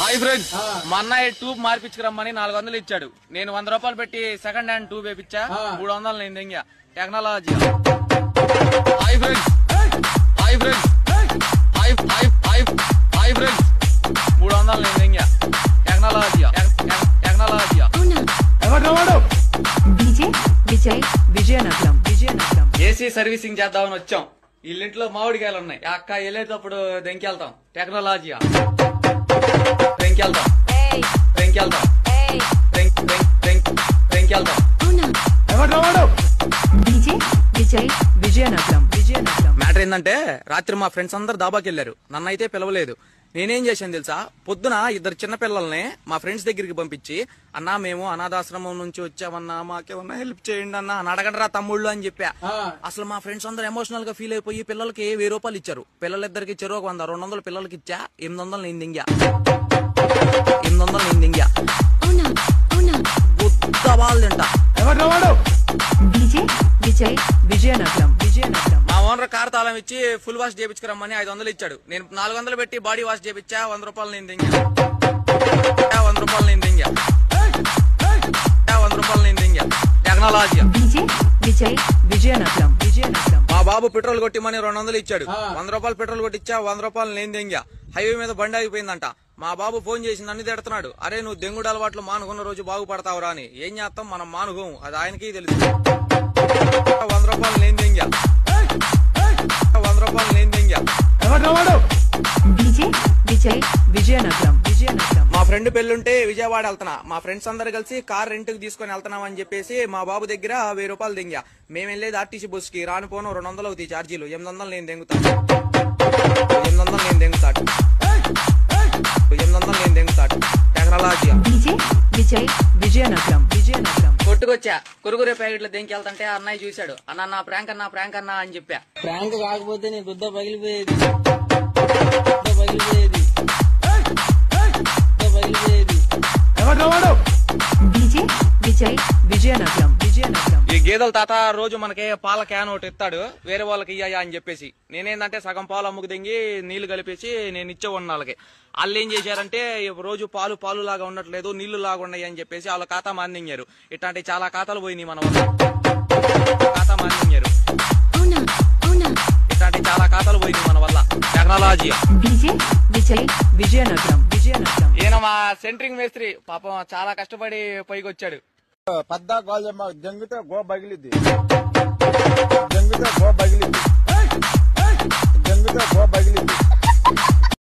Hi friends, మా అన్నయ్య tube మార్పించుకురమ్మని 400 ఇచ్చాడు. నేను 100 రూపాయలు పెట్టి సెకండ్ హ్యాండ్ ట్యూబ్ వేపించా. 300 నేను దెంగా. Technology. Hi friends, hi friends, hi hi hi hi friends, 300 నేను దెంగా. Technology technology. Vizianagaram AC servicing చేద్దామని వచ్చాం. వీళ్ళింట్లో మామిడికాయలు ఉన్నాయి. అక్క వెళ్ళేటప్పుడు దెంకెళ్తాం. టెక్నాలజీ వెళ్తాం వెంకెళ్తాం వెంకెళ్తాం. విజయనగరం మ్యాటర్ ఏంటంటే, రాత్రి మా ఫ్రెండ్స్ అందరు దాబాకి వెళ్లారు. నన్నైతే పిలవలేదు. నేనేం చేశాను తెలుసా? పొద్దున 2 చిన్న పిల్లల్ని మా ఫ్రెండ్స్ దగ్గరికి పంపించి, అన్నా మేము అనాథాశ్రమం నుంచి వచ్చామన్నా, మాకేమన్నా హెల్ప్ చేయండి అన్నా అని అడగండి రా తమ్ముళ్ళు అని చెప్పా. అసలు మా ఫ్రెండ్స్ అందరు ఎమోషనల్ గా ఫీల్ అయిపోయి పిల్లలకి 1000 రూపాయలు ఇచ్చారు. పిల్లలిద్దరికి ఇచ్చారు. 100 200 పిల్లలకి ఇచ్చా. 800 నేను దింగా. 800 నేను దింగా. గుత్త వాళ్ళు తింటా. విజయనగరం మా ఓనర్ కార్ తాళం ఇచ్చి ఫుల్ వాష్ చేయించుకురమ్మని 500 ఇచ్చాడు. నేను 400 పెట్టి బాడీ వాష్ చేయించా. 100 రూపాయలు నేను దింగా. 100 రూపాయలు నేను దింగా. 100 రూపాయలు నేను దింగా. టెక్నాలజీ. విజయనగరం మా బాబు పెట్రోల్ కొట్టిమని 200 ఇచ్చాడు. 100 రూపాయలు పెట్రోల్ కొట్టిచ్చా. 100 రూపాయలు నేను దింగా. హైవే మీద బండి ఆగిపోయిందంట. మా బాబు ఫోన్ చేసి నన్ను తిడుతున్నాడు. అరే నువ్వు దెంగుడు అలవాట్లు మానుకున్న రోజు బాగుపడతావురా అని. ఏం చేస్తాం, మనం మానుకోం, అది ఆయనకి తెలుసు. 100 రూపాయలు నేను దింగా. 100 రూపాయలు నేను దింగా. విజయనగరం మా ఫ్రెండ్ పెళ్లుంటే విజయవాడ వెళ్తున్నా. మా ఫ్రెండ్స్ అందరు కలిసి కార్ రెంట్ కి తీసుకుని వెళ్తున్నాం అని చెప్పేసి మా బాబు దగ్గర 1000 రూపాయలు దింగా. మేము వెళ్ళేది ఆర్టీసీ బస్ కి. రాను పోను 200 అవుతాయి ఛార్జీలు. 800 నేను దెంగుతాను. 800 నేను దెంగుతాడు. 800 నేను దెంగుతాడు. టెక్నాలజీ. విజయనగరం కొట్టుకొచ్చా. కురుకురే ప్యాకెట్లు దెంకి వెళ్తుంటే అన్నయ్య చూశాడు. అన్న ప్రాంక్ అన్నా అని చెప్పా. ప్రాంక్ కాకపోతే నీ గుద్ద పగిలిపోయేది. విజయనగరం ఈ గేదెల తాత రోజు మనకి పాల క్యాన్ ఒకటి ఇస్తాడు. వేరే వాళ్ళకి ఇయ్యా అని చెప్పేసి నేనేందంటే సగం పాలు అమ్ముకు దింగి నీళ్లు కలిపేసి నేను ఇచ్చేవాడిని వాళ్ళకి. వాళ్ళు ఏం చేశారంటే, రోజు పాలు లాగా ఉండట్లేదు, నీళ్లు లాగా ఉన్నాయి అని చెప్పేసి వాళ్ళ ఖాతా మాందింగారు. ఇట్లాంటి చాలా ఖాతాలు పోయినాయి మన వల్ల. ఖాతా మాందింగారు. ఇట్లాంటి చాలా ఖాతాలు పోయినాయి మన వల్ల. టెక్నాలజీ. విజయనగరం ఈయన మా సెంట్రింగ్ మేస్త్రి. పాపం చాలా కష్టపడి పైకి వచ్చాడు. పద్దా గోల్జమ్మ జంగితే గో బగిలిద్ది. జంగితే గో బగిలిద్ది.